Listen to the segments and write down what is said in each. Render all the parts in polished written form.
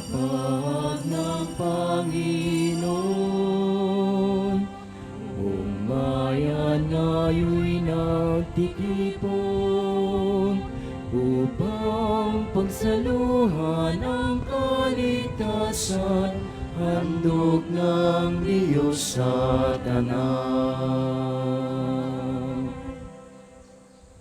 Pag ng Panginoon, buong bayan ngayon'y nagtitipon upang pagsaluhan ang kaligtasan, handog ng Diyos sa tanan.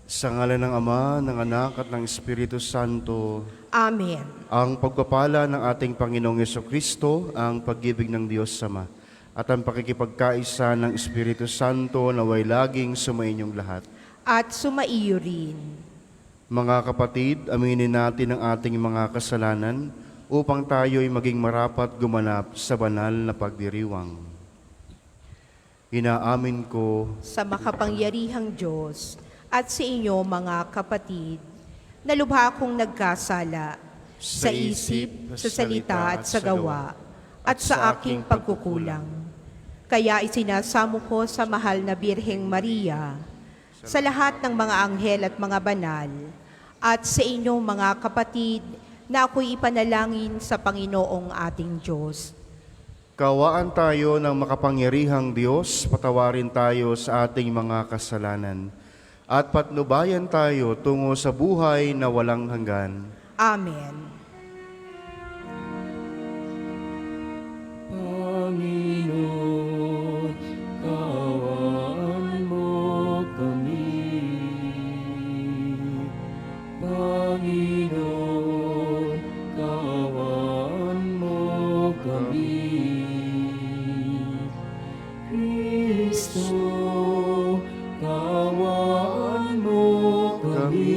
Sa ngalan ng Ama, ng Anak at ng Espiritu Santo. Amen. Ang pagpapala ng ating Panginoong Jesucristo, ang pag-ibig ng Diyos Ama, at ang pakikipagkaisa ng Espiritu Santo naway laging sumainyong lahat. At sumaiyo rin. Mga kapatid, aminin natin ang ating mga kasalanan upang tayo'y maging marapat gumanap sa banal na pagdiriwang. Inaamin ko Sa makapangyarihang Diyos at sa inyo mga kapatid, na lubha akong nagkasala sa isip, sa salita at sa gawa, at sa aking pagkukulang. Kaya isinasamo ko sa mahal na Birheng Maria, sa lahat ng mga anghel at mga banal, at sa inyong mga kapatid na ako'y ipanalangin sa Panginoong ating Diyos. Kawaan tayo ng makapangyarihang Diyos, patawarin tayo sa ating mga kasalanan, at patnubayan tayo tungo sa buhay na walang hanggan. Amen. Panginoon, kaawaan mo kami. Panginoon, kaawaan mo kami. Kristo, kaawaan mo kami.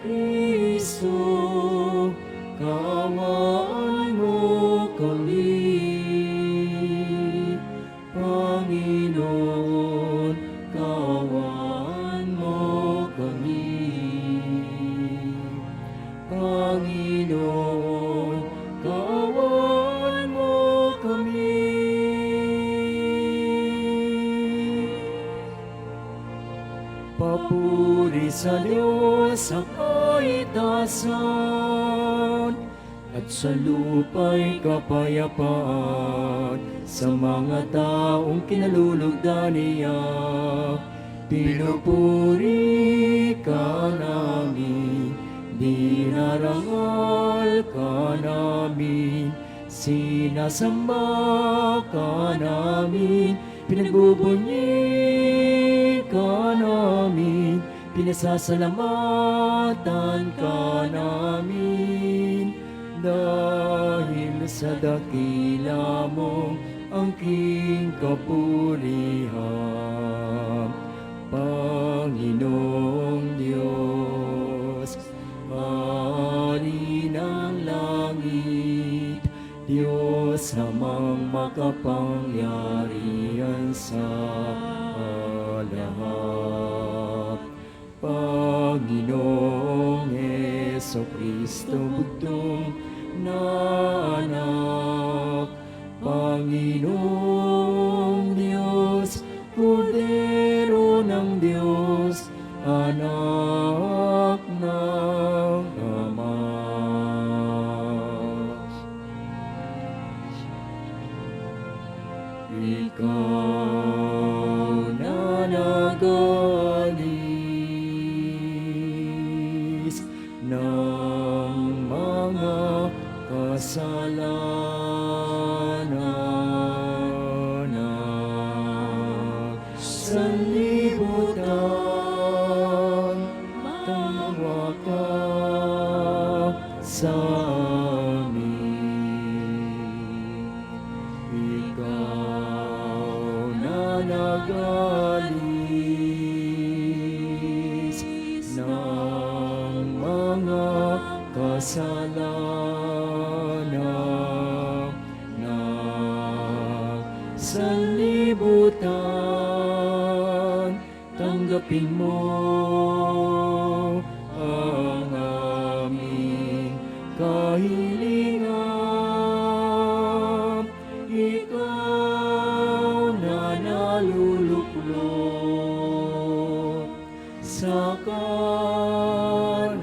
Kristo, kaawaan mo kami. Panginoon, kaawaan mo kami. Panginoon, kaawaan mo kami. Papuri sa Diyos sa kaitasan, at sa lupa'y kapayapaan sa mga taong kinalulugdan niya. Pinupuri ka namin, dinarangal ka namin, sinasamba ka namin, pinagbubunyi ka namin, pinasasalamatan ka namin. Dahil sa dakila mong angking kapurihan, Panginoong Diyos, Hari ng langit, Diyos amang makapangyarihan sa lahat. Panginoong Jesucristo, bugtong na anak, Panginoong Diyos, Kordero ng Diyos, anak ng Ama. Ikaw na nagalis ng mga kasalanan sa libutan, tawa ka sa amin. Ikaw na nagalis ng mga kasalanan sa libutan, tanggapin mo ang aming kahilingan. Ikaw na naluluklok sa kanan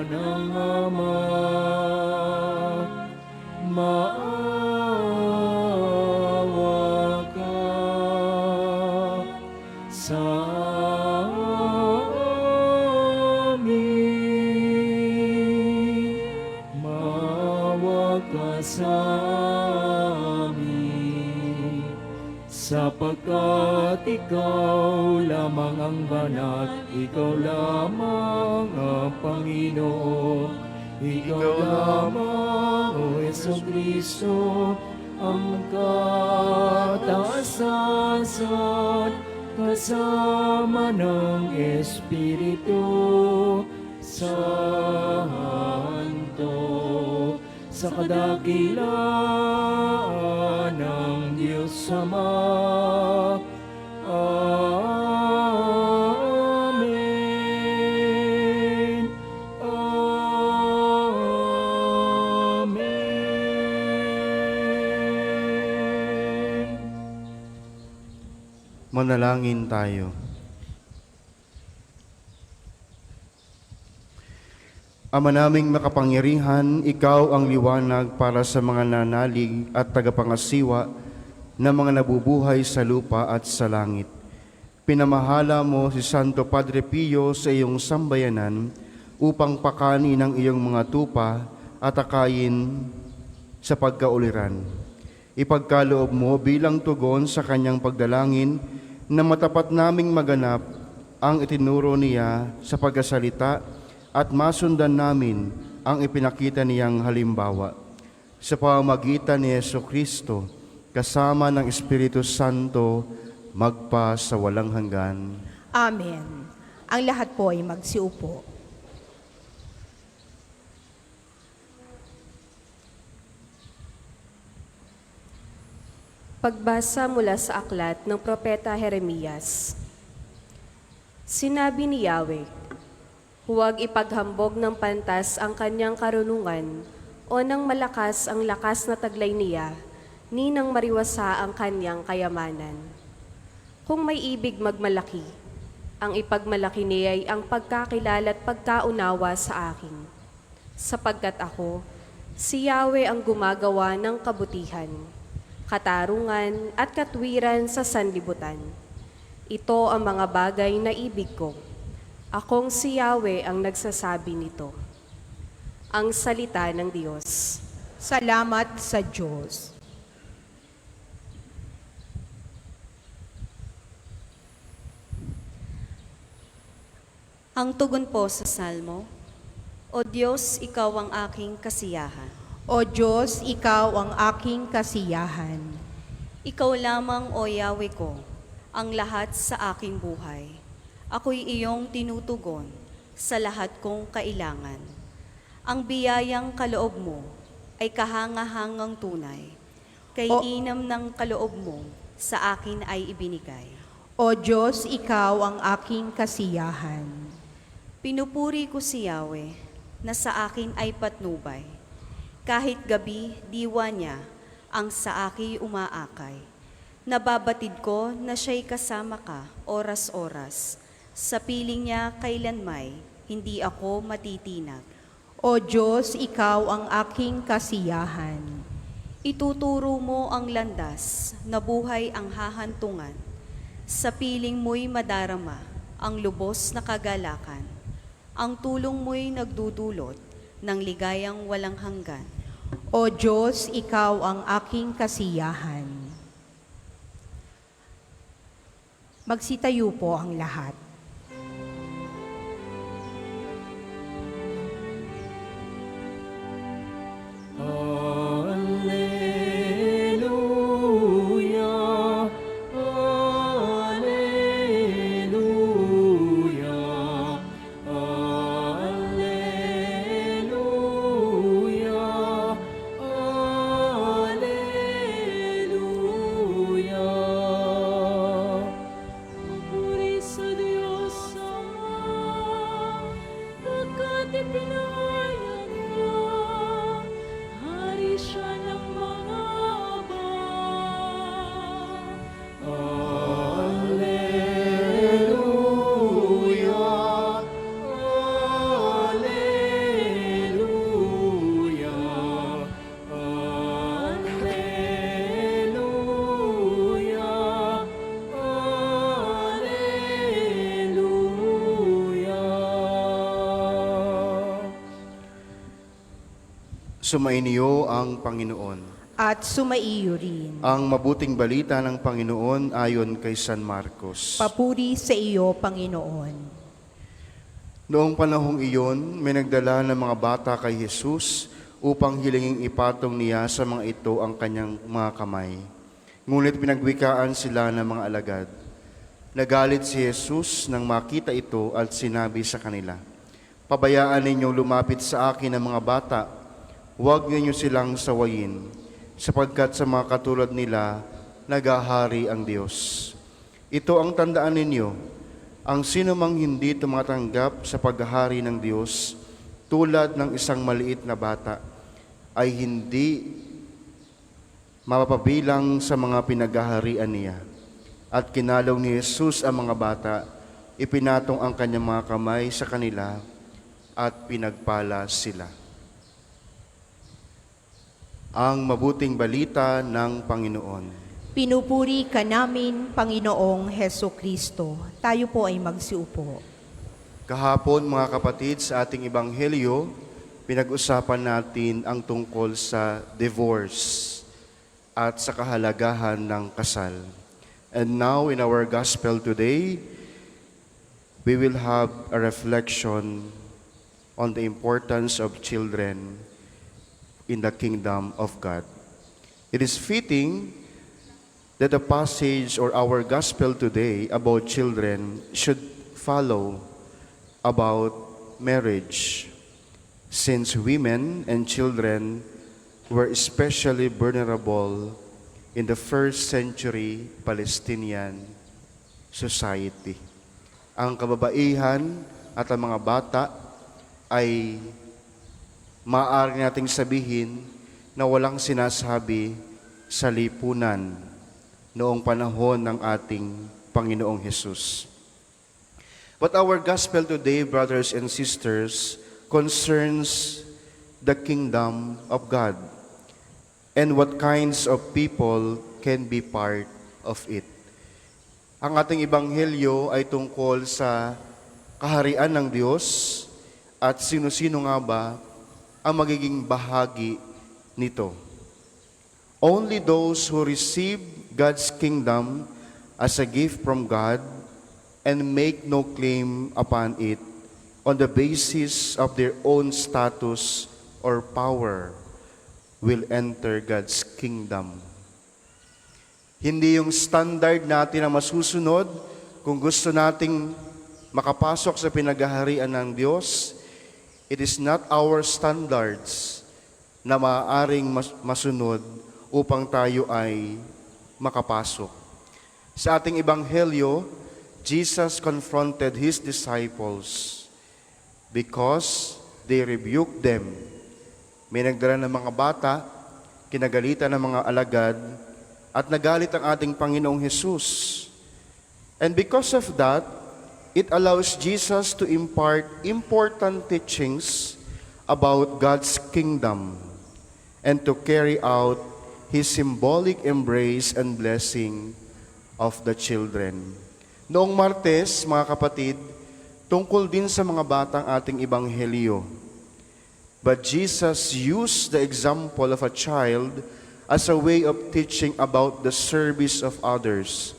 ng Ama, sa amin. Mawag ka sa amin, sapagkat ikaw lamang ang banat, ikaw lamang ang Panginoon. Ikaw lamang, O Jesucristo, ang kataasan kasama ng Espiritu Santo, sa kadakilaan ng Diyos Ama. Amen. Amen. Manalangin tayo. Ama naming makapangyarihan, ikaw ang liwanag para sa mga nanalig at tagapangasiwa na mga nabubuhay sa lupa at sa langit. Pinamahala mo si Santo Padre Pio sa iyong sambayanan upang pakani ng iyong mga tupa at akayin sa pagkauliran. Ipagkaloob mo bilang tugon sa kanyang pagdalangin na matapat naming maganap ang itinuro niya sa pagkasalita at masundan namin ang ipinakita niyang halimbawa. Sa pamamagitan ni Jesucristo, kasama ng Espiritu Santo, magpa sa walang hanggan. Amen. Ang lahat po ay magsiupo. Pagbasa mula sa aklat ng Propeta Jeremias. Sinabi ni Yahweh, huwag ipaghambog ng pantas ang kanyang karunungan o ng malakas ang lakas na taglay niya, ni nang mariwasa ang kanyang kayamanan. Kung may ibig magmalaki, ang ipagmalaki niya ay ang pagkakilala at pagkaunawa sa akin. Sapagkat ako, si Yahweh ang gumagawa ng kabutihan, katarungan at katwiran sa sanlibutan. Ito ang mga bagay na ibig ko. Akong si Yahweh ang nagsasabi nito. Ang salita ng Diyos. Salamat sa Diyos. Ang tugon po sa Salmo, O Diyos, Ikaw ang aking kasiyahan. O Diyos, Ikaw ang aking kasiyahan. Ikaw lamang, O Yahweh ko, ang lahat sa aking buhay. Ako'y iyong tinutugon sa lahat kong kailangan. Ang biyayang kaloob mo ay kahangahangang tunay. Kay inam ng kaloob mo sa akin ay ibinigay. O Diyos, Ikaw ang aking kasiyahan. Pinupuri ko si Yahweh na sa akin ay patnubay. Kahit gabi, diwa niya ang sa akin umaakay. Nababatid ko na siya'y kasama ka oras-oras. Sa piling niya kailanmay, hindi ako matitinag. O Diyos, Ikaw ang aking kasiyahan. Ituturo mo ang landas, na buhay ang hahantungan. Sa piling mo'y madarama ang lubos na kagalakan. Ang tulong mo'y nagdudulot ng ligayang walang hanggan. O Diyos, Ikaw ang aking kasiyahan. Magsitayo po ang lahat. Alleluia, alleluia, alleluia, alleluia. Puri sa Diyos. Sumainyo ang Panginoon. At sumaiyo rin. Ang mabuting balita ng Panginoon ayon kay San Marcos. Papuri sa iyo, Panginoon. Noong panahong iyon, may nagdala ng mga bata kay Jesus upang hilinging ipatong niya sa mga ito ang kanyang mga kamay. Ngunit pinagwikaan sila ng mga alagad. Nagalit si Jesus nang makita ito at sinabi sa kanila, "Pabayaan ninyong lumapit sa akin ang mga bata, huwag ninyo silang sawayin, sapagkat sa mga katulad nila, nagahari ang Diyos. Ito ang tandaan ninyo, ang sino mang hindi tumatanggap sa paghahari ng Diyos, tulad ng isang maliit na bata, ay hindi mapapabilang sa mga pinaghaharian niya." At kinalaw ni Jesus ang mga bata, ipinatong ang kanyang mga kamay sa kanila, at pinagpala sila. Ang mabuting balita ng Panginoon. Pinupuri ka namin, Panginoong Heso Kristo. Tayo po ay magsiupo. Kahapon, mga kapatid, sa ating ebanghelyo, pinag-usapan natin ang tungkol sa divorce at sa kahalagahan ng kasal. And now, in our gospel today, we will have a reflection on the importance of children in the kingdom of God. It is fitting that the passage or our gospel today about children should follow about marriage, since women and children were especially vulnerable in the first century Palestinian society. Ang kababaihan at ang mga bata ay maaari nating sabihin na walang sinasabi sa lipunan noong panahon ng ating Panginoong Hesus. But our gospel today, brothers and sisters, concerns the kingdom of God and what kinds of people can be part of it. Ang ating ebanghelyo ay tungkol sa kaharian ng Diyos at sino-sino nga ba ang magiging bahagi nito. Only those who receive God's kingdom as a gift from God and make no claim upon it on the basis of their own status or power will enter God's kingdom. Hindi yung standard natin na masusunod kung gusto nating makapasok sa pinaghaharian ng Diyos. It is not our standards na maaaring masunod upang tayo ay makapasok. Sa ating ebanghelyo, Jesus confronted His disciples because they rebuked them. May nagdala ng mga bata, kinagalitan ng mga alagad, at nagalit ang ating Panginoong Hesus. And because of that, it allows Jesus to impart important teachings about God's kingdom and to carry out His symbolic embrace and blessing of the children. Noong Martes, mga kapatid, tungkol din sa mga batang ating ebanghelyo. But Jesus used the example of a child as a way of teaching about the service of others,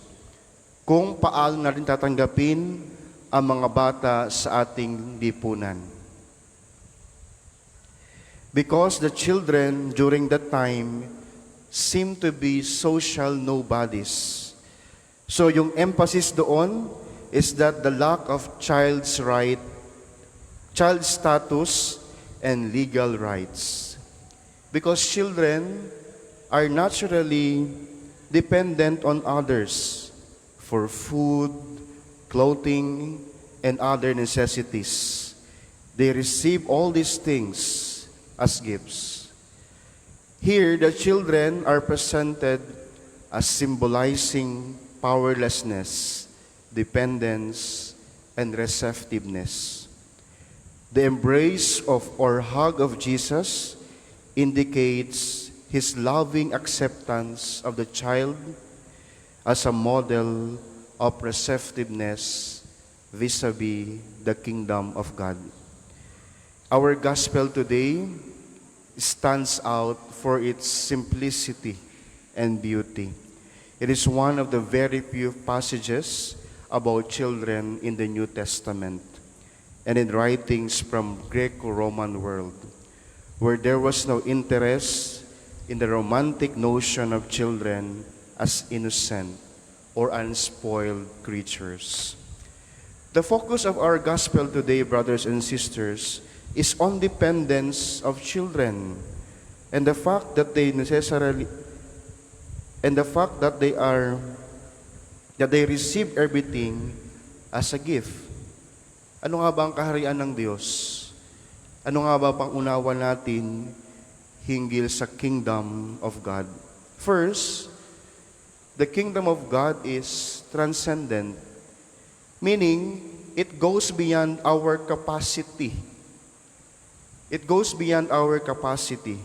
kung paano natin tatanggapin ang mga bata sa ating lipunan. Because the children during that time seem to be social nobodies. So yung emphasis doon is that the lack of child's right, child status, and legal rights. Because children are naturally dependent on others for food, clothing, and other necessities. They receive all these things as gifts. Here, the children are presented as symbolizing powerlessness, dependence, and receptiveness. The embrace of or hug of Jesus indicates His loving acceptance of the child as a model of receptiveness vis-a-vis the kingdom of God. Our gospel today stands out for its simplicity and beauty. It is one of the very few passages about children in the New Testament and in writings from Greco-Roman world, where there was no interest in the romantic notion of children as innocent or unspoiled creatures. The focus of our gospel today, brothers and sisters, is on dependence of children and the fact that they receive everything as a gift. Ano nga ba ang kaharian ng Diyos? Ano nga ba pang-unawa natin hinggil sa kingdom of God? First, the kingdom of God is transcendent, meaning it goes beyond our capacity. It goes beyond our capacity.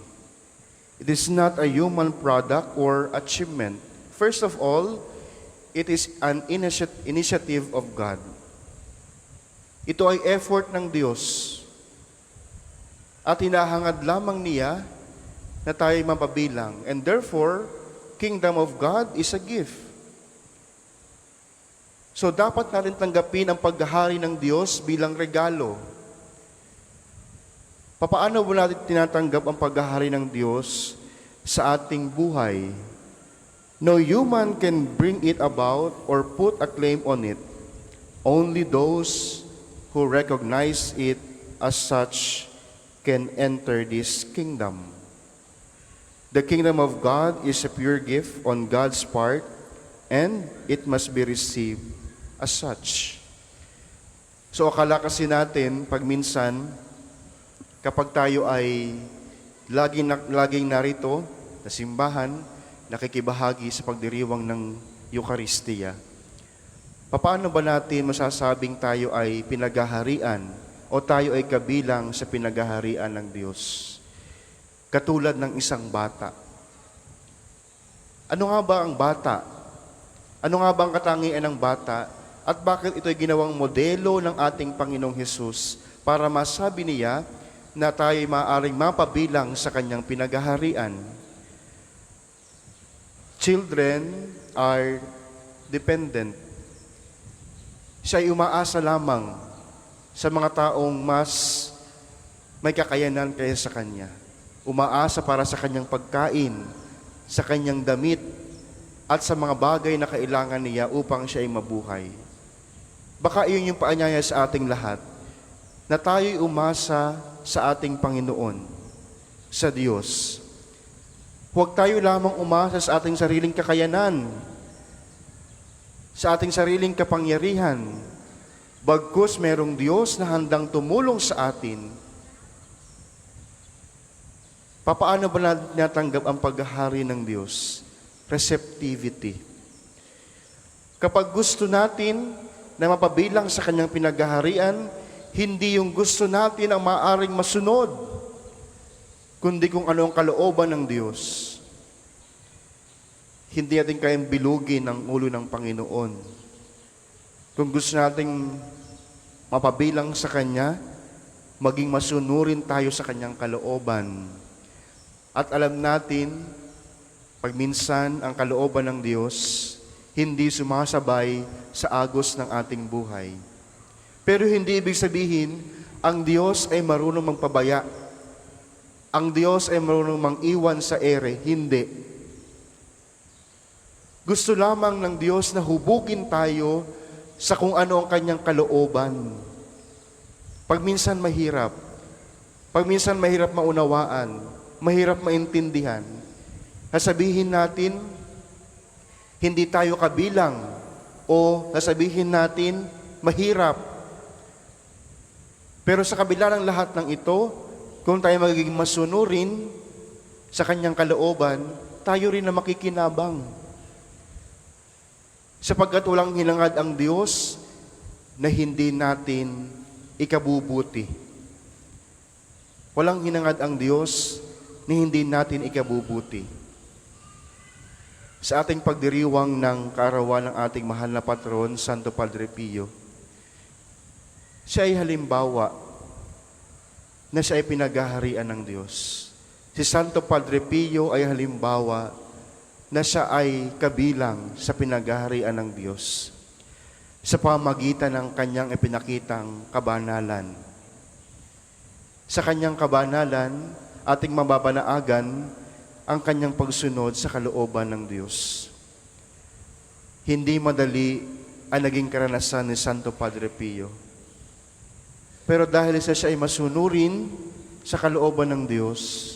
It is not a human product or achievement. First of all, it is an initiative of God. Ito ay effort ng Diyos at hinahangad lamang niya na tayo mapabilang. And therefore, kingdom of God is a gift. So dapat natin tanggapin ang paghahari ng Diyos bilang regalo. Papaano ba natin tinatanggap ang paghahari ng Diyos sa ating buhay? No human can bring it about or put a claim on it. Only those who recognize it as such can enter this kingdom. The kingdom of God is a pure gift on God's part, and it must be received as such. So akala kasi natin, pag minsan, kapag tayo ay laging narito sa simbahan, nakikibahagi sa pagdiriwang ng Eucharistia, paano ba natin masasabing tayo ay pinaghaharian o tayo ay kabilang sa pinaghaharian ng Diyos? Katulad ng isang bata. Ano nga ba ang bata? Ano nga ba ang katangian ng bata? At bakit ito ay ginawang modelo ng ating Panginoong Hesus para masabi niya na tayo ay maaaring mapabilang sa kanyang pinaghaharian? Children are dependent. Siya ay umaasa lamang sa mga taong mas may kakayanan kaysa sa kanya. Umaasa para sa kanyang pagkain, sa kanyang damit, at sa mga bagay na kailangan niya upang siya ay mabuhay. Baka iyon yung paanyaya sa ating lahat, na tayo'y umasa sa ating Panginoon, sa Diyos. Huwag tayo lamang umasa sa ating sariling kakayanan, sa ating sariling kapangyarihan, bagkus merong Diyos na handang tumulong sa atin. Papaano ba natin natanggap ang paghahari ng Diyos? Receptivity. Kapag gusto natin na mapabilang sa kanyang pinaghaharian, hindi yung gusto natin ang maaaring masunod, kundi kung ano ang kalooban ng Diyos. Hindi natin kayang bilugin ang ulo ng Panginoon. Kung gusto nating mapabilang sa Kanya, maging masunurin tayo sa Kanyang kalooban. At alam natin, pag minsan ang kalooban ng Diyos, hindi sumasabay sa agos ng ating buhay. Pero hindi ibig sabihin, ang Diyos ay marunong magpabaya. Ang Diyos ay marunong mang-iwan sa ere. Hindi. Gusto lamang ng Diyos na hubugin tayo sa kung ano ang kanyang kalooban. Pag minsan mahirap maunawaan, mahirap maintindihan, sasabihin natin, hindi tayo kabilang, o sasabihin natin, mahirap. Pero sa kabila ng lahat ng ito, kung tayo magiging masunurin sa kanyang kalooban, tayo rin na makikinabang. Sapagkat walang hinangad ang Diyos na hindi natin ikabubuti. Walang hinangad ang Diyos na hindi natin ikabubuti. Sa ating pagdiriwang ng kaarawan ng ating mahal na patron, Santo Padre Pio, siya ay halimbawa na siya ay pinaghaharian ng Diyos. Si Santo Padre Pio ay halimbawa na siya ay kabilang sa pinaghaharian ng Diyos sa pamagitan ng kanyang ipinakitang kabanalan. Sa kanyang kabanalan, ating mababanaagan ang kanyang pagsunod sa kalooban ng Diyos. Hindi madali ang naging karanasan ni Santo Padre Pio. Pero dahil siya ay masunurin sa kalooban ng Diyos,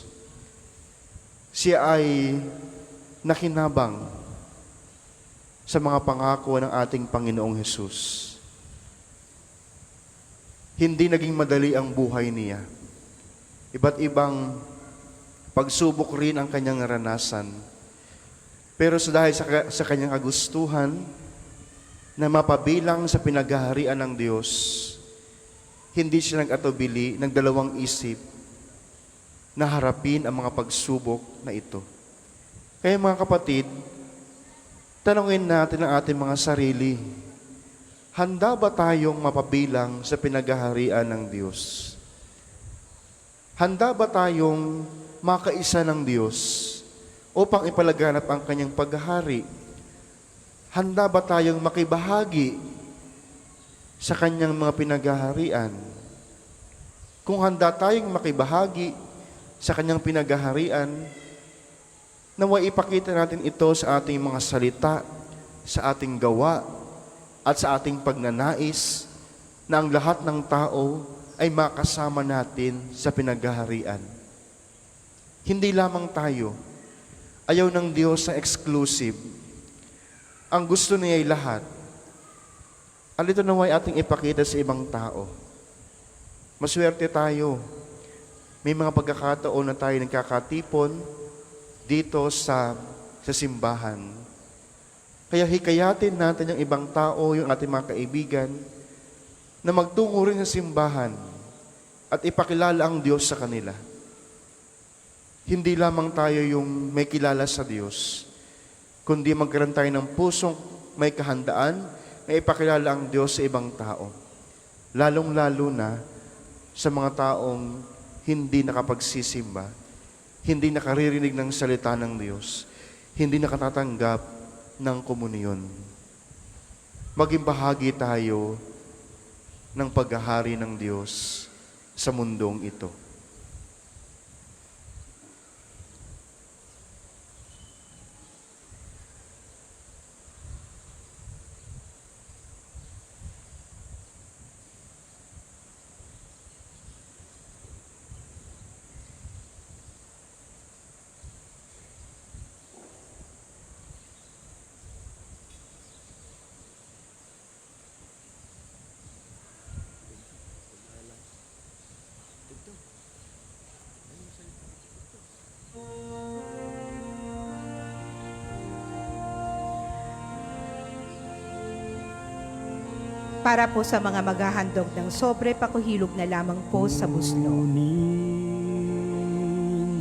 siya ay nakinabang sa mga pangako ng ating Panginoong Hesus. Hindi naging madali ang buhay niya. Iba't ibang pagsubok rin ang kanyang naranasan. Pero dahil sa kanyang kagustuhan na mapabilang sa pinaghaharian ng Diyos, hindi siya nag-atubili ng dalawang isip na harapin ang mga pagsubok na ito. Kaya mga kapatid, tanungin natin ang ating mga sarili, handa ba tayong mapabilang sa pinaghaharian ng Diyos? Handa ba tayong makaisa ng Diyos upang ipalaganap ang kanyang paghahari? Handa ba tayong makibahagi sa kanyang mga pinaghaharian? Kung handa tayong makibahagi sa kanyang pinaghaharian, naway ipakita natin ito sa ating mga salita, sa ating gawa, at sa ating pagnanais na ang lahat ng tao ay makasama natin sa pinaghaharian. Hindi lamang tayo. Ayaw ng Diyos na exclusive. Ang gusto niya ay lahat. Alito naway ating ipakita sa ibang tao. Maswerte tayo. May mga pagkakataon na tayo nagkakatipon dito sa simbahan. Kaya hikayatin natin yung ibang tao, yung ating mga kaibigan, na magtungo rin sa simbahan at ipakilala ang Diyos sa kanila. Hindi lamang tayo yung may kilala sa Diyos, kundi magkaroon tayo ng pusong may kahandaan na ipakilala ang Diyos sa ibang tao. Lalong-lalo na sa mga taong hindi nakapagsisimba, hindi nakaririnig ng salita ng Diyos, hindi nakatatanggap ng komunyon. Maging bahagi tayo ng paghahari ng Diyos sa mundong ito. Para po sa mga maghahandog ng sobre, pakuhilog na lamang po sa buslo. Kunin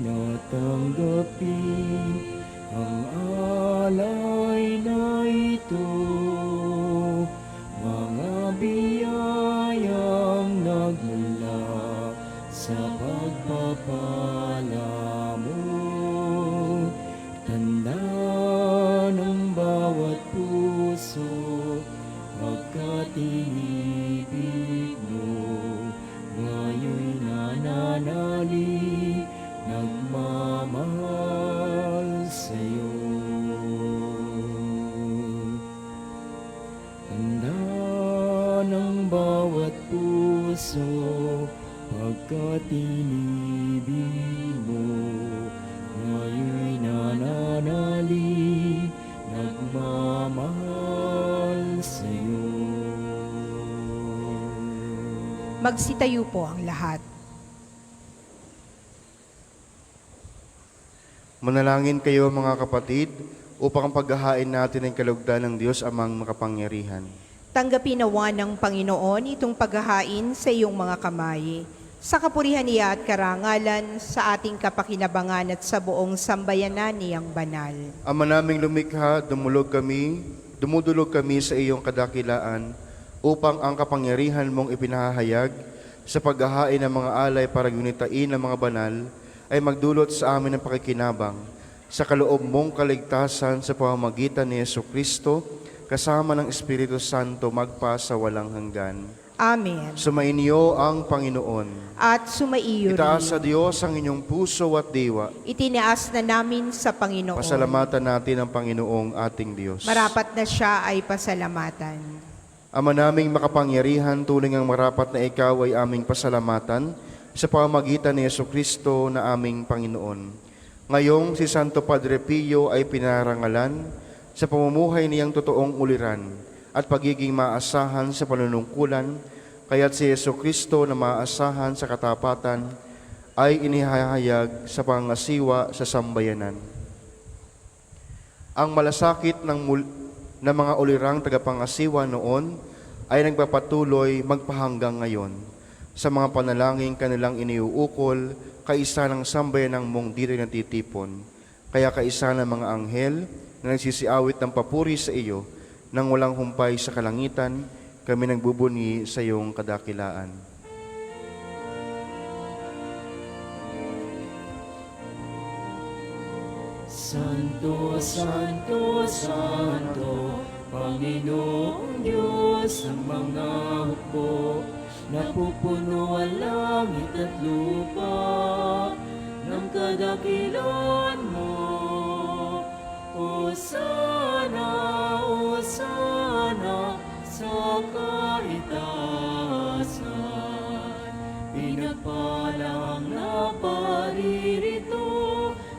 at tanggapin ang alay na ito, mga biyayang nagmula sa pagpapala mo. Tanda ng bawat puso pagkat inibig mo, ngayon'y nananalig, nagmamahal sa'yo. Tanda ng bawat puso, pagkat inibig mo, ngayon'y nananalig, nagmamahal sa'yo. Magsitayo po ang lahat. Manalangin kayo mga kapatid upang paghahain natin ang kalugdan ng Diyos amang makapangyarihan. Tanggapin nawa ng Panginoon itong paghahain sa iyong mga kamay, sa kapurihan niya at karangalan, sa ating kapakinabangan at sa buong sambayanan niyang banal. Ama naming lumikha, dumudulog kami sa iyong kadakilaan upang ang kapangyarihan mong ipinahayag sa paghahain ng mga alay para gunitain ng mga banal ay magdulot sa amin ng pakikinabang sa kaloob mong kaligtasan sa pamamagitan ni Jesucristo, kasama ng Espiritu Santo magpa sa walang hanggan. Amen. Sumainyo ang Panginoon. At sumaiyo Itaas sa rin. Diyos ang inyong puso at diwa. Itinaas na namin sa Panginoon. Pasalamatan natin ang Panginoong ating Diyos. Marapat na siya ay pasalamatan. Ama naming makapangyarihan, tuling ang marapat na ikaw ay aming pasalamatan sa pamamagitan ni Jesucristo na aming Panginoon. Ngayong si Santo Padre Pio ay pinarangalan sa pamumuhay niyang totoong uliran at pagiging maasahan sa panunungkulan, kaya't si Jesucristo na maasahan sa katapatan ay inihahayag sa pangasiwa sa sambayanan. Ang malasakit ng mga ulirang tagapangasiwa noon ay nagpapatuloy magpahanggang ngayon sa mga panalangin kanilang iniuukol, kaisa ng sambayanang mong dito'y natitipon, kaya kaisa ng mga anghel na nagsisiawit ng papuri sa iyo, nang walang humpay sa kalangitan, kami nagbubunyi sa iyong kadakilaan. Santo, Santo, Santo, Panginoong Diyos ng mga hukbo, napupuno ang langit at lupa ng kadakilan mo. Hosana, Hosana sa kaitaasan, pinagpalang na paririto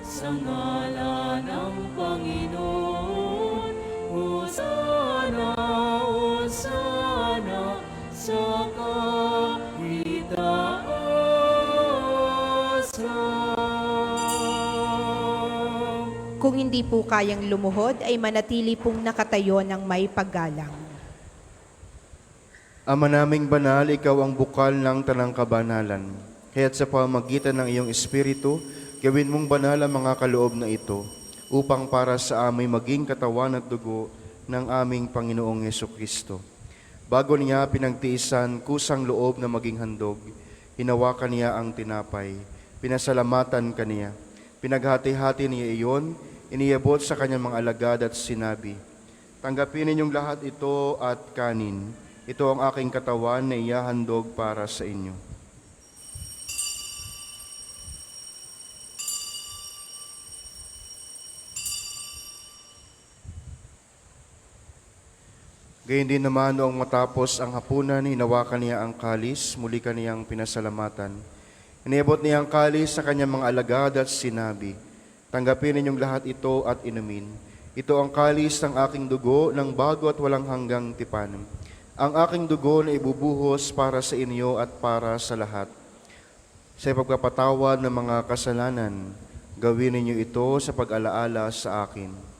sa ngalan ng Panginoon. Hosana, Hosana sa kaitaasan. Kung hindi po kayang lumuhod, ay manatili pong nakatayo ng may paggalang. Ama naming banal, ikaw ang bukal ng tanang kabanalan. Kaya't sa pamamagitan ng iyong Espiritu, gawin mong banal ang mga kaloob na ito, upang para sa amin maging katawan at dugo ng aming Panginoong Jesucristo. Bago niya pinagtiisan kusang loob na maging handog, hinawakan niya ang tinapay, pinasalamatan kaniya. Pinaghati-hati niya iyon, iniabot sa kanyang mga alagad at sinabi, "Tanggapin ninyong lahat ito at kanin. Ito ang aking katawan na iyahandog para sa inyo." Gayun din naman noong matapos ang hapunan, hinawakan niya ang kalis, muli kaniyang pinasalamatan. Iniabot niya ang kalis sa kanyang mga alagad at sinabi, "Tanggapin ninyong lahat ito at inumin. Ito ang kalis ng aking dugo ng bago at walang hanggang tipan. Ang aking dugo na ibubuhos para sa inyo at para sa lahat. Sa pagpapatawad ng mga kasalanan, gawin ninyo ito sa pag-alaala sa akin."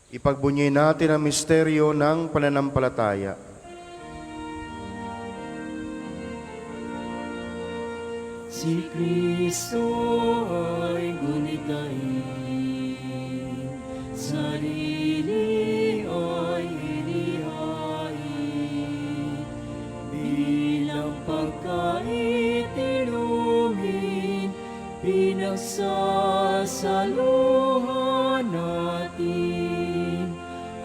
Ipagbunyi natin ang misteryo ng pananampalataya. Si Kristo ay gunitahin, sarili ay inihain, bilang pagkaitinumin, pinagsasaluhan natin,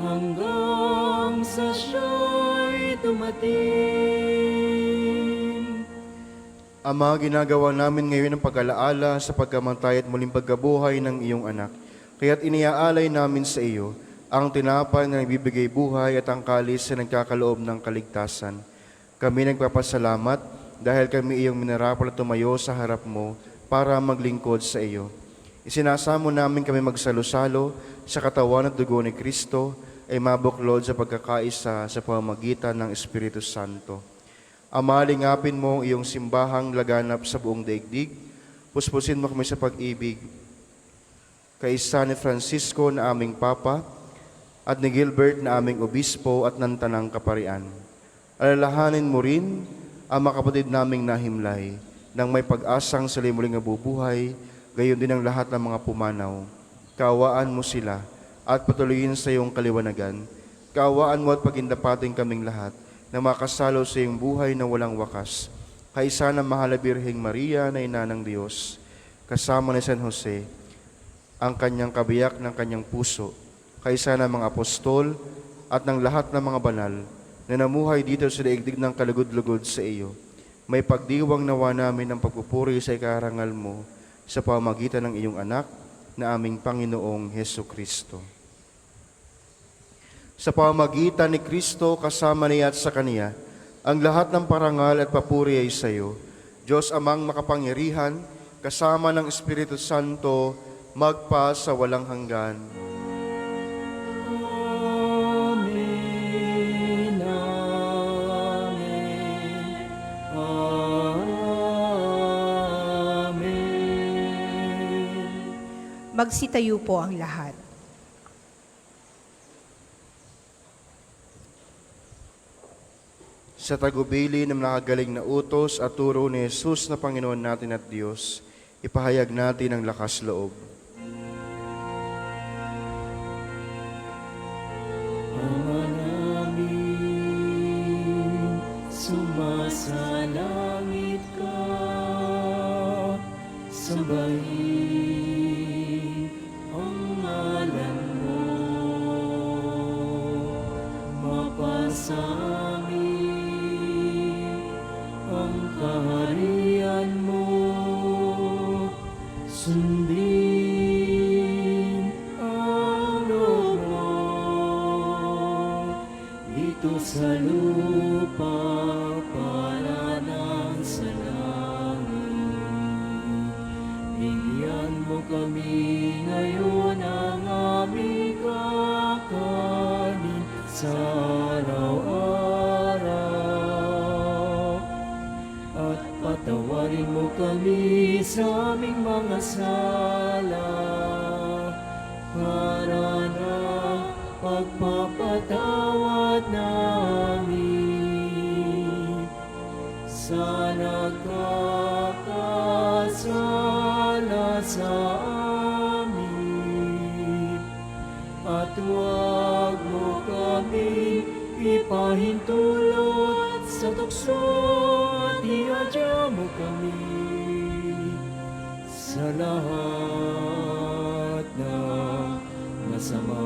hanggang sa siya'y dumating. Ama, ginagawa namin ngayon ang pag-alaala sa pagkamatay at muling pagkabuhay ng iyong anak. Kaya't iniaalay namin sa iyo ang tinapay na nagbibigay buhay at ang kalis na nagkakaloob ng kaligtasan. Kami nagpapasalamat dahil kami iyong minarapal at tumayo sa harap mo para maglingkod sa iyo. Isinasamo namin kami magsalo-salo sa katawan at dugo ni Kristo ay mabuklod sa pagkakaisa sa pamamagitan ng Espiritu Santo. Ama, lingapin mo iyong simbahang laganap sa buong daigdig. Puspusin mo kami sa pag-ibig. Kaisa ni Francisco na aming Papa at ni Gilbert na aming Obispo at ng Tanang Kaparian. Alalahanin mo rin ang mga kapatid naming nahimlay nang may pag-asang sila muling nabubuhay gayon din ang lahat ng mga pumanaw. Kaawaan mo sila at patuloyin sa iyong kaliwanagan. Kaawaan mo at pagindapatin kaming lahat na makasalo sa iyong buhay na walang wakas. Kaisa ng mahal na Birheng Maria na ina ng Diyos, kasama ni San Jose, ang kanyang kabiyak ng kanyang puso, kaisa ng mga apostol at ng lahat ng mga banal na namuhay dito sa daigdig ng kalugod-lugod sa iyo. May pagdiwang nawa namin ng pagpupuri sa ikarangal mo sa pamamagitan ng iyong anak na aming Panginoong Heso Kristo. Sa pamamagitan ni Kristo kasama niya at sa Kaniya, ang lahat ng parangal at papuri ay sa iyo, Diyos Amang makapangyarihan, kasama ng Espiritu Santo, magpa sa walang hanggan. Amen. Amen. Magsitayo po ang lahat. Sa tagubili ng nakagaling na utos at turo ni Jesus na Panginoon natin at Diyos, ipahayag natin ang lakas loob. Ama namin, sumasalangit ka, sambahin ang ngalan mo, mapasamin ang kaharian mo, sundin ang loob mo dito sa lupa para nang sa langit. Bigyan mo kami ngayon ang aming kakanin sa araw-araw, at patawarin mo kami sa aming mga sala para na pagpapatawad namin sa nagkakasala sa amin, at huwag mo kami ipahintulot sa tukso, at iadya mo kami sa lahat ng masama.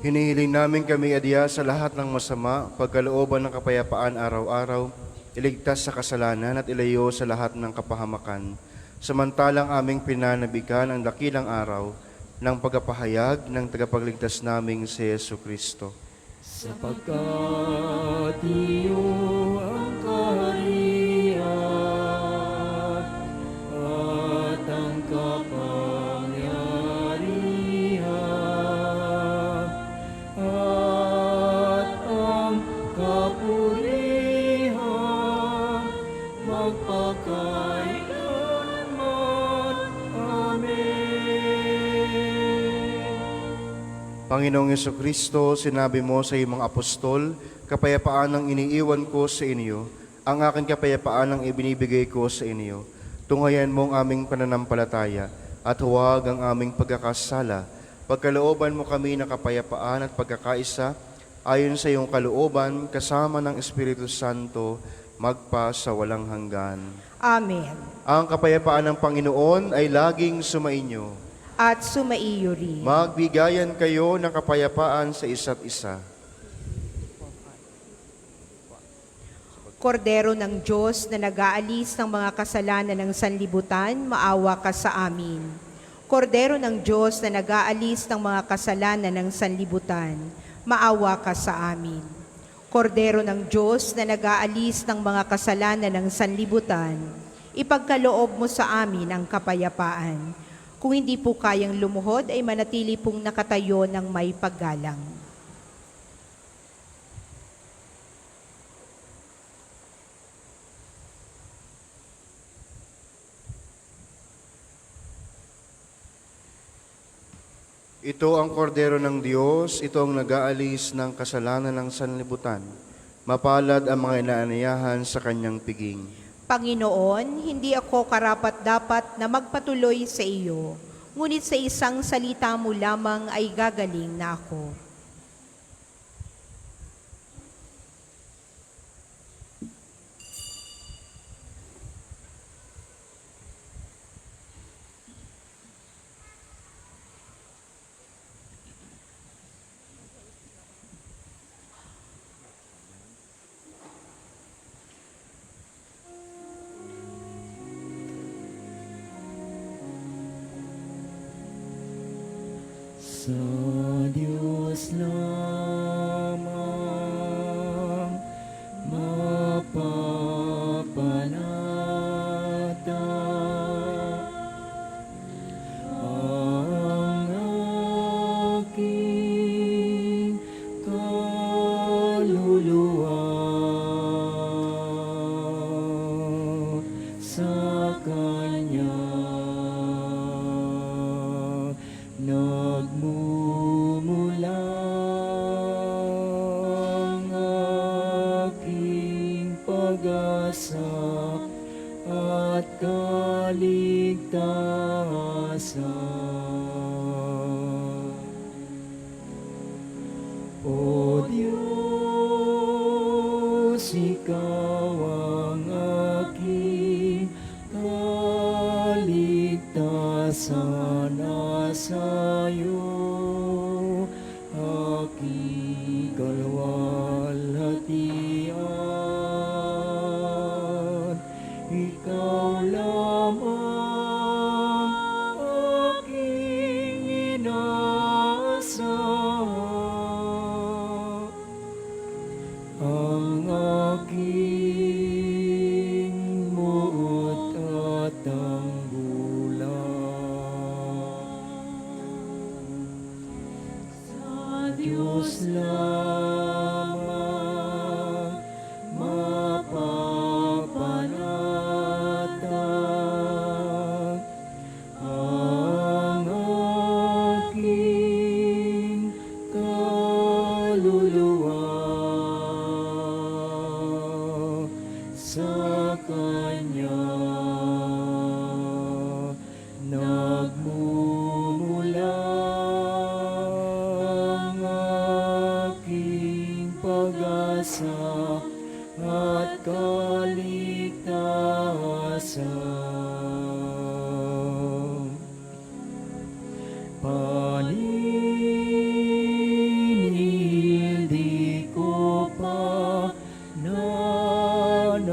Hinihiling namin kami adya sa lahat ng masama, pagkalooban ng kapayapaan araw-araw, iligtas sa kasalanan at ilayo sa lahat ng kapahamakan. Samantalang aming pinanabikan ang dakilang araw ng pagpapahayag ng tagapagligtas naming si Yesu Kristo. Sapagkat iyo ang kaharian at ang kapangyarihan at ang kapurihan magpakailanman. Amen. Panginoong Jesucristo, sinabi mo sa iyong mga apostol, kapayapaan ang iniiwan ko sa inyo, ang aking kapayapaan ang ibinibigay ko sa inyo. Tunghayan mo ang aming pananampalataya at huwag ang aming pagkakasala. Pagkalooban mo kami ng kapayapaan at pagkakaisa, ayon sa iyong kalooban, kasama ng Espiritu Santo, magpa sa walang hanggan. Amen. Ang kapayapaan ng Panginoon ay laging sumainyo. At sumaiyo rin. Magbigayan kayo ng kapayapaan sa isa't isa. Kordero ng Diyos na nag-aalis ng mga kasalanan ng sanlibutan, maawa ka sa amin. Kordero ng Diyos na nag-aalis ng mga kasalanan ng sanlibutan, maawa ka sa amin. Kordero ng Diyos na nag-aalis ng mga kasalanan ng sanlibutan, ipagkaloob mo sa amin ang kapayapaan. Kung hindi po kayang lumuhod, ay manatili pong nakatayo ng may paggalang. Ito ang kordero ng Diyos, ito ang nag-aalis ng kasalanan ng sanlibutan. Mapalad ang mga inaaniyahan sa kanyang piging. Panginoon, hindi ako karapat-dapat na magpatuloy sa iyo, ngunit sa isang salita mo lamang ay gagaling na ako. Sa Diyos lamang mapapanata ang aking kaluluwa. Sa Kanya nagmumula ang aking pag-asa at kaligtasan. O Diyos, Ikaw ang aking kaligtasan, nasa iyo aking kalwalhatian. Ikaw lamang aking inaasahan, ang aking muot at tanggulan. Sa Diyos lamang mapapanatag ang aking kaluluwa. Sa Kanya nagmumula ang aking pag-asa at kaligtasan. Paninil di ko pa nanaligan,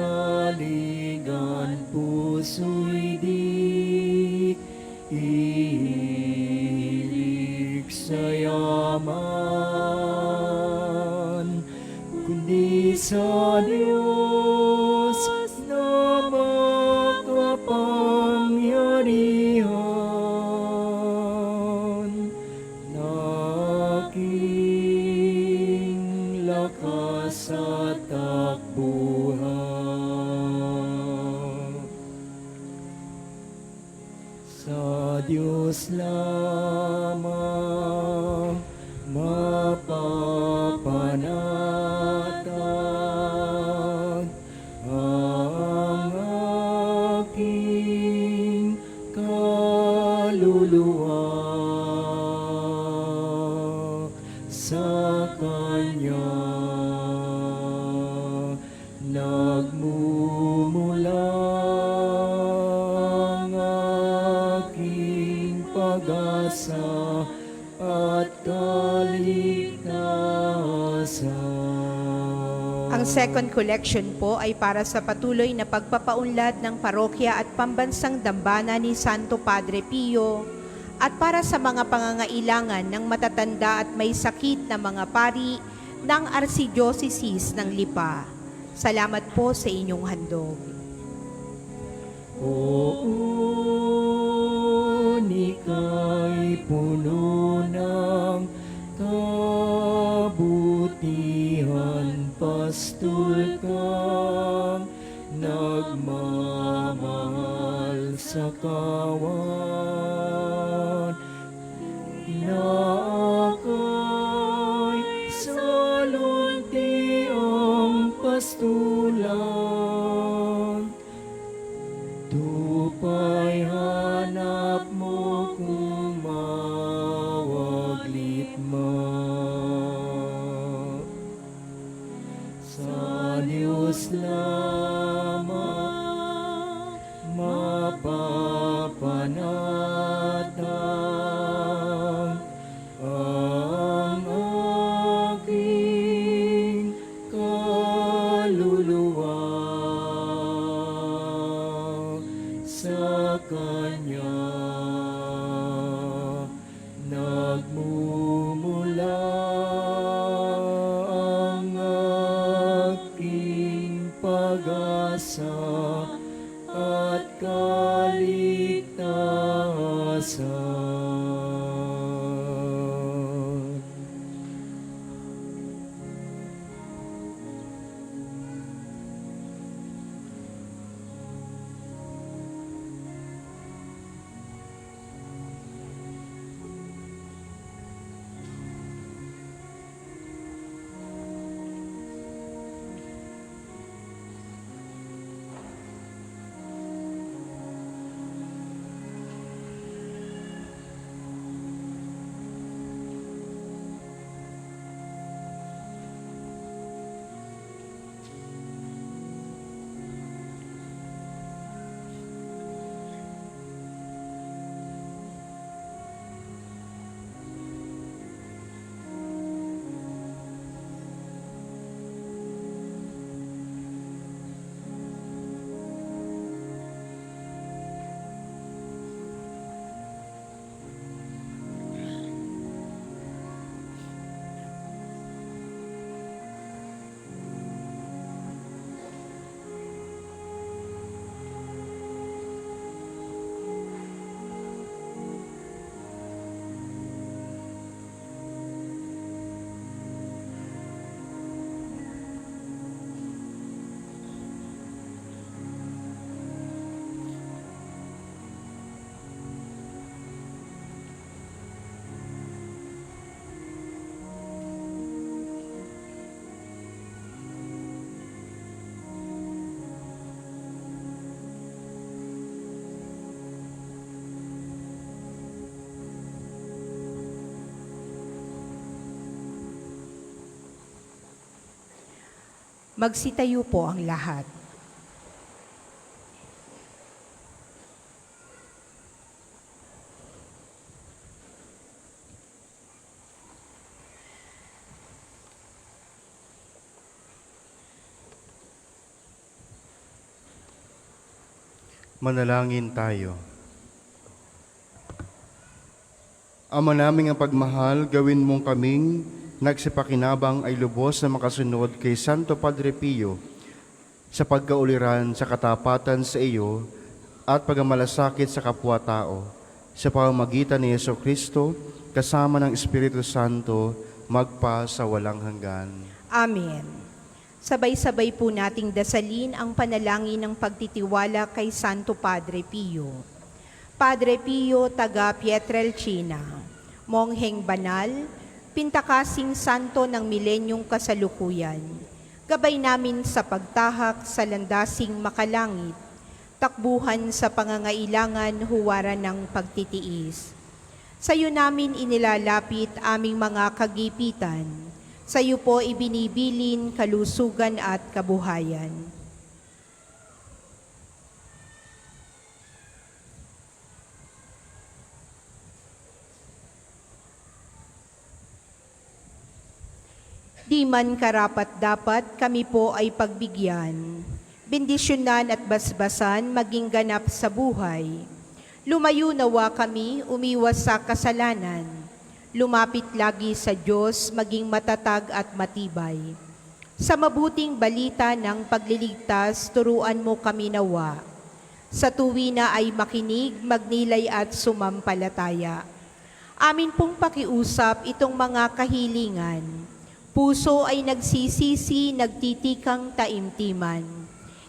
puso'y di ihilig sa yaman, kundi sa Diyos na makapangyarihan, na aking lakas at takbuhan. Sa Diyos lamang mapapanatag ang aking kaluluwa. Sa Kanya nagmumula ang aking pag-asa at kaligtasan. Ang second collection po ay para sa patuloy na pagpapaunlad ng parokya at pambansang dambana ni Santo Padre Pio at para sa mga pangangailangan ng matatanda at may sakit na mga pari ng Archdiocese ng Lipa. Salamat po sa inyong handog. Poon, ika'y puno ng kabutihan, pastol kang nagmamahal sa kawan, inaakay sa lunti ang pastulan, pa'y hanap mo kung mawaglit mo. Sa Diyos lamang mapapanatang ang aking kaluluwa. Sa Kanya nagmumula ang aking pag-asa at kaligtasan. Magsitayo po ang lahat. Manalangin tayo. Ama naming ang pagmahal, gawin mong kaming nagsipakinabang ay lubos na makasunod kay Santo Padre Pio sa pagkauliran sa katapatan sa iyo at pagmamalasakit sa kapwa-tao sa pamamagitan ni Jesucristo kasama ng Espiritu Santo magpa sa walang hanggan. Amen. Sabay-sabay po nating dasalin ang panalangin ng pagtitiwala kay Santo Padre Pio. Padre Pio, taga Pietrelcina, mongheng banal, pintakasing santo ng milenyong kasalukuyan, gabay namin sa pagtahak sa landasing makalangit, takbuhan sa pangangailangan huwaran ng pagtitiis. Sa iyo namin inilalapit aming mga kagipitan, sa iyo po ibinibilin kalusugan at kabuhayan. Di man karapat-dapat kami po ay pagbigyan, bendisyonan at basbasan maging ganap sa buhay. Lumayo nawa kami, umiwas sa kasalanan, lumapit lagi sa Diyos, maging matatag at matibay. Sa mabuting balita ng pagliligtas, turuan mo kami nawa. Sa tuwina ay makinig, magnilay at sumampalataya. Amin pong pakiusap itong mga kahilingan. Puso ay nagsisisi, nagtitikang taimtiman.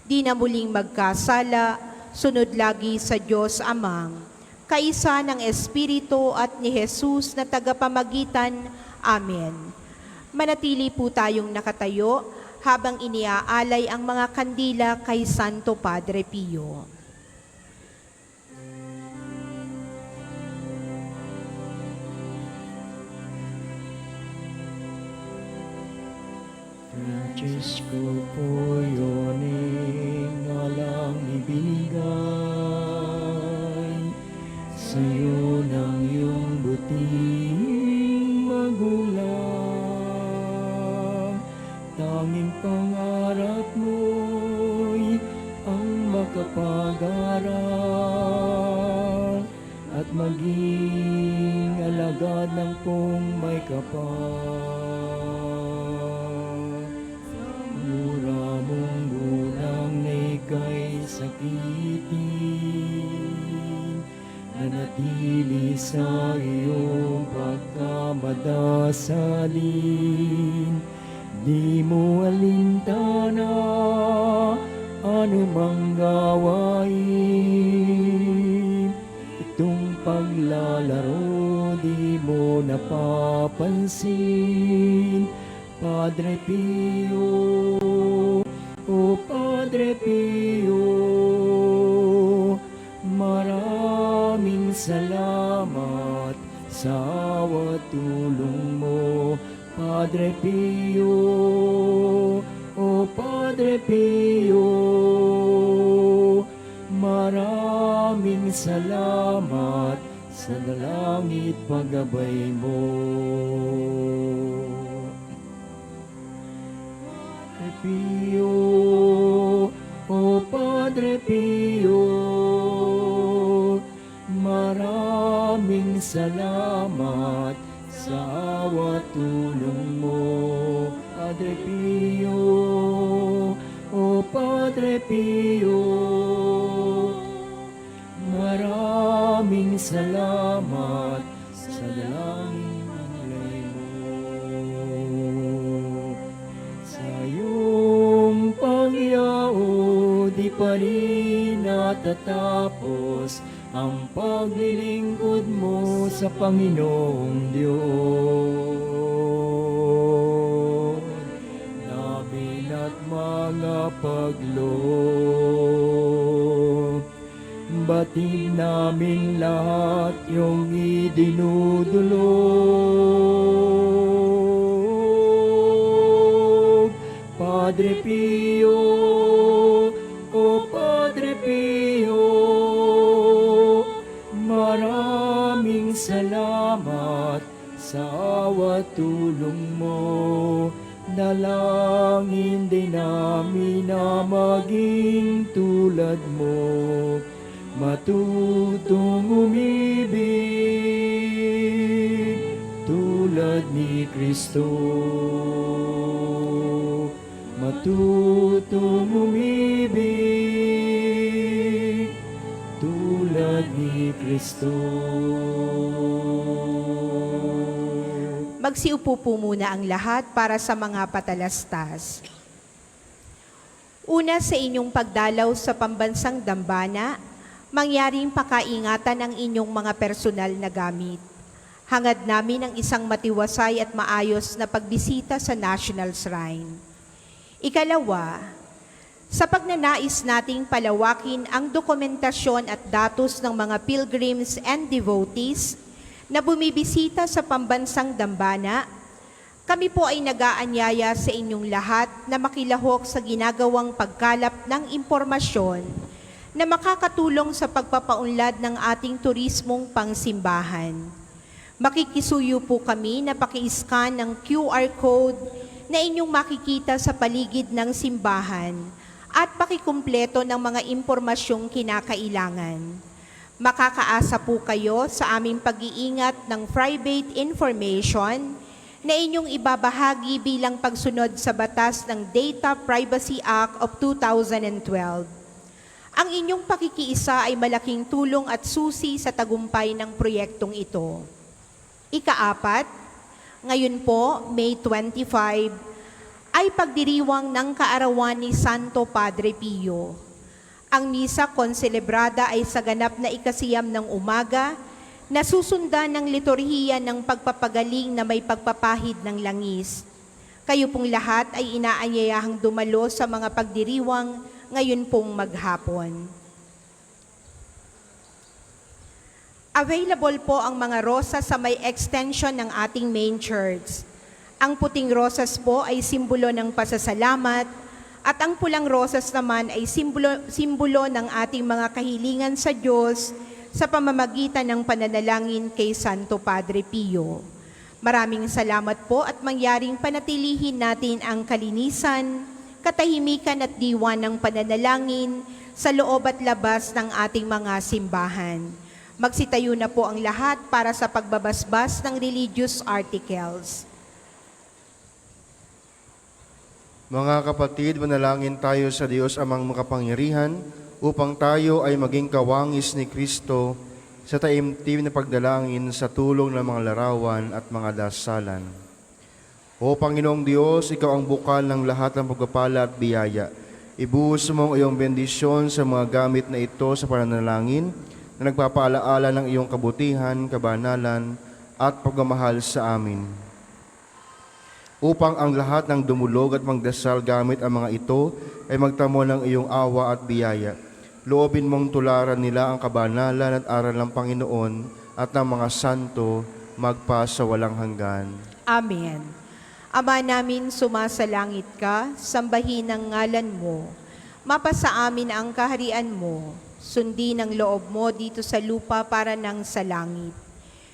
Di na muling magkasala, sunod lagi sa Diyos Amang, kaisa ng Espiritu at ni Jesus na tagapamagitan. Amen. Manatili po tayong nakatayo habang iniaalay ang mga kandila kay Santo Padre Pio. Francisco po yun nga lang ibinigay sa'yo ng iyong buting magulang. Tanging pangarap mo'y ang makapag-aral at maging alagad ng kung may kapal. Mura mong gulang na ika'y sakitin, nanatili sa iyong pagkamadasalin. Di mo alintana anumang gawain, itong paglalaro di mo napapansin. Padre Pio, o Padre Pio, maraming salamat sa awa tulong mo. Padre Pio, o Padre Pio, maraming salamat sa dalangit paggabay mo. Padre Pio, o Padre Pio, maraming salamat sa awa tulong mo. Padre Pio, o Padre Pio, maraming salamat sa dalangin mo. Sa iyong pagyao di pa rin natatapos ang paglilingkod mo sa Panginoong Diyos. Namin at mga paglob, batid namin lahat yung idinudulog. Padre Pio, o Padre Pio, maraming salamat sa awa tulong mo. Dalangin din namin na maging tulad mo, matutong umibig tulad ni Kristo. Matutong umibig tulad ni Kristo. Magsiupo po muna ang lahat para sa mga patalastas. Una, sa inyong pagdalaw sa pambansang dambana, mangyaring pakaingatan ang inyong mga personal na gamit. Hangad namin ang isang matiwasay at maayos na pagbisita sa National Shrine. Ikalawa, sa pagnanais nating palawakin ang dokumentasyon at datos ng mga pilgrims and devotees na bumibisita sa pambansang dambana, kami po ay nag-aanyaya sa inyong lahat na makilahok sa ginagawang pagkalap ng impormasyon na makakatulong sa pagpapaunlad ng ating turismong pangsimbahan. Makikisuyo po kami na paki-scan ng QR code na inyong makikita sa paligid ng simbahan at pakikumpleto ng mga impormasyong kinakailangan. Makakaasa po kayo sa aming pag-iingat ng private information na inyong ibabahagi bilang pagsunod sa batas ng Data Privacy Act of 2012. Ang inyong pakikiisa ay malaking tulong at susi sa tagumpay ng proyektong ito. Ikaapat, ngayon po, May 25, ay pagdiriwang ng kaarawan ni Santo Padre Pio. Ang misa konselebrada ay sa ganap na ikasiyam ng umaga, na susundan ng liturhiya ng pagpapagaling na may pagpapahid ng langis. Kayo pong lahat ay inaanyayahang dumalo sa mga pagdiriwang ngayon pong maghapon. Available po ang mga rosa sa may extension ng ating main church. Ang puting rosas po ay simbolo ng pasasalamat at ang pulang rosas naman ay simbolo ng ating mga kahilingan sa Diyos sa pamamagitan ng pananalangin kay Santo Padre Pio. Maraming salamat po at mangyaring panatilihin natin ang kalinisan, katahimikan at diwa ng pananalangin sa loob at labas ng ating mga simbahan. Magsitayo na po ang lahat para sa pagbabasbas ng religious articles. Mga kapatid, manalangin tayo sa Diyos amang makapangyarihan upang tayo ay maging kawangis ni Kristo sa taimtim na pagdalangin sa tulong ng mga larawan at mga dasalan. O Panginoong Diyos, Ikaw ang bukal ng lahat ng pagpapala at biyaya. Ibuhos mo ang iyong bendisyon sa mga gamit na ito sa pananalangin na nagpapaalaala ng iyong kabutihan, kabanalan at pagmamahal sa amin. Upang ang lahat ng dumulog at magdasal gamit ang mga ito ay magtamo ng iyong awa at biyaya. Loobin mong tularan nila ang kabanalan at aral ng Panginoon at ng mga santo magpa sa walang hanggan. Amen. Ama namin, sumasalangit ka, sambahin ang ngalan mo. Mapasa amin ang kaharian mo. Sundin ang loob mo dito sa lupa para nang sa langit.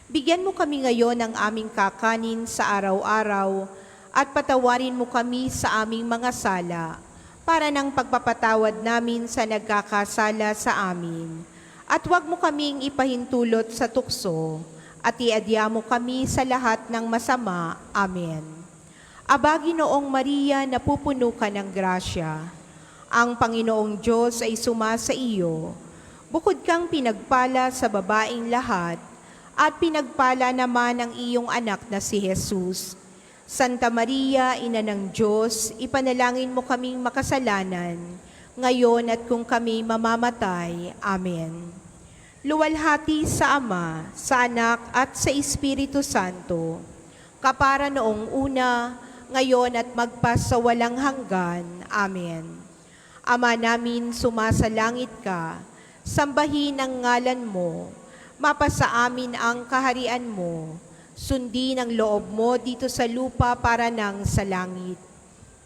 Bigyan mo kami ngayon ng aming kakanin sa araw-araw at patawarin mo kami sa aming mga sala para ng pagpapatawad namin sa nagkakasala sa amin. At huwag mo kaming ipahintulot sa tukso at iadya mo kami sa lahat ng masama. Amen. Aba, Ginoong Maria, napupuno ka ng grasya. Ang Panginoong Diyos ay sumasa iyo. Bukod kang pinagpala sa babaing lahat, at pinagpala naman ang iyong anak na si Jesus. Santa Maria, Ina ng Diyos, ipanalangin mo kaming makasalanan, ngayon at kung kami mamamatay. Amen. Luwalhati sa Ama, sa Anak at sa Espiritu Santo, kapara noong una, ngayon at magpasawalang hanggan. Amen. Ama namin, sumasalangit ka, sambahin ang ngalan mo, mapasa amin ang kaharian mo, sundin ang loob mo dito sa lupa para nang sa langit.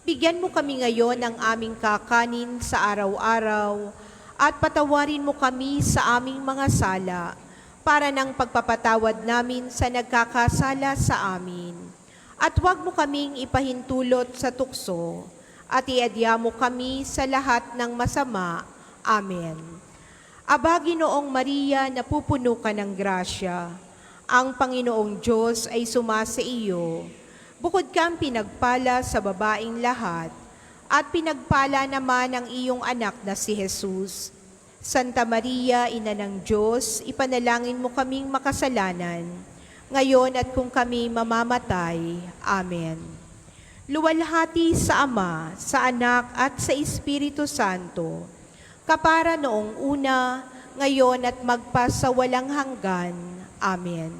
Bigyan mo kami ngayon ng aming kakanin sa araw-araw at patawarin mo kami sa aming mga sala para ng pagpapatawad namin sa nagkakasala sa amin. At huwag mo kaming ipahintulot sa tukso at iadya mo kami sa lahat ng masama. Amen. Aba, Ginoong Maria, napupuno ka ng grasya. Ang Panginoong Diyos ay sumasa iyo. Bukod kang pinagpala sa babaing lahat, at pinagpala naman ang iyong anak na si Jesus. Santa Maria, Ina ng Diyos, ipanalangin mo kaming makasalanan, ngayon at kung kami mamamatay. Amen. Luwalhati sa Ama, sa Anak at sa Espiritu Santo, kapara noong una, ngayon at magpasawalang hanggan. Amen.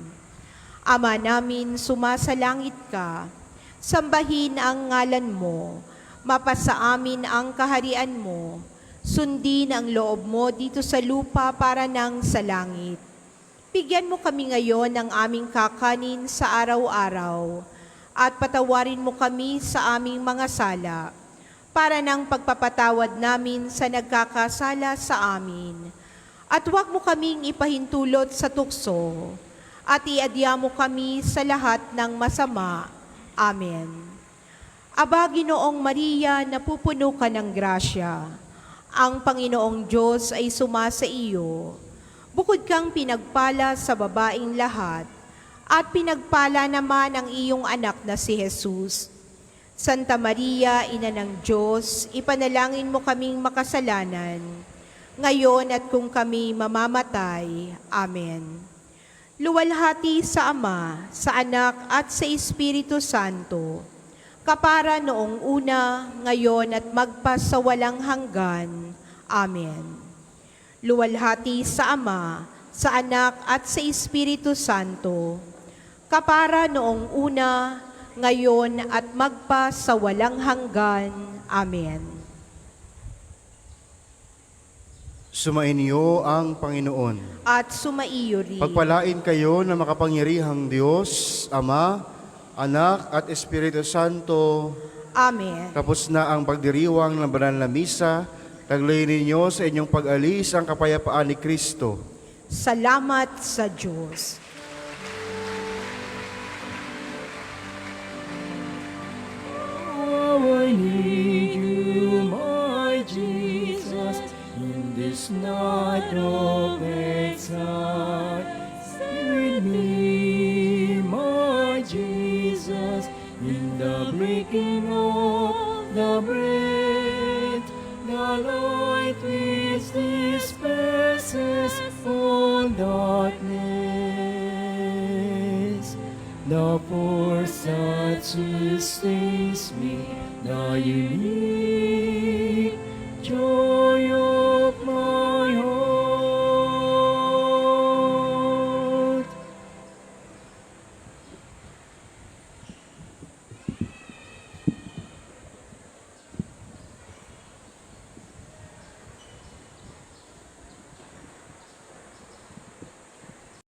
Ama namin, sumasalangit ka, sambahin ang ngalan mo, mapasa amin ang kaharian mo, sundin ang loob mo dito sa lupa para nang sa langit. Bigyan mo kami ngayon ng aming kakanin sa araw-araw, at patawarin mo kami sa aming mga sala, para ng pagpapatawad namin sa nagkakasala sa amin. At huwag mo kaming ipahintulot sa tukso, at iadya mo kami sa lahat ng masama. Amen. Aba, Ginoong Maria, napupuno ka ng grasya. Ang Panginoong Diyos ay sumasa iyo. Bukod kang pinagpala sa babaing lahat, at pinagpala naman ang iyong anak na si Jesus. Santa Maria, Ina ng Diyos, ipanalangin mo kaming makasalanan, ngayon at kung kami mamamatay. Amen. Luwalhati sa Ama, sa Anak at sa Espiritu Santo, kapara noong una, ngayon at magpasawalang hanggan. Amen. Luwalhati sa Ama, sa Anak at sa Espiritu Santo, kapara noong una, ngayon at magpasawalang hanggan. Amen. Sumainyo ang Panginoon. At sumaiyo rin. Pagpalain kayo ng makapangyarihang Diyos, Ama, Anak at Espiritu Santo. Amen. Tapos na ang pagdiriwang ng banal na misa. Taglayin ninyo sa inyong pag-alis ang kapayapaan ni Kristo. Salamat sa Diyos. Oh, I need you, my Jesus, in this night of exile. Stay with me, my Jesus, in the breaking of the bread. The light which disperses all darkness, the force that sustains me, the unique joy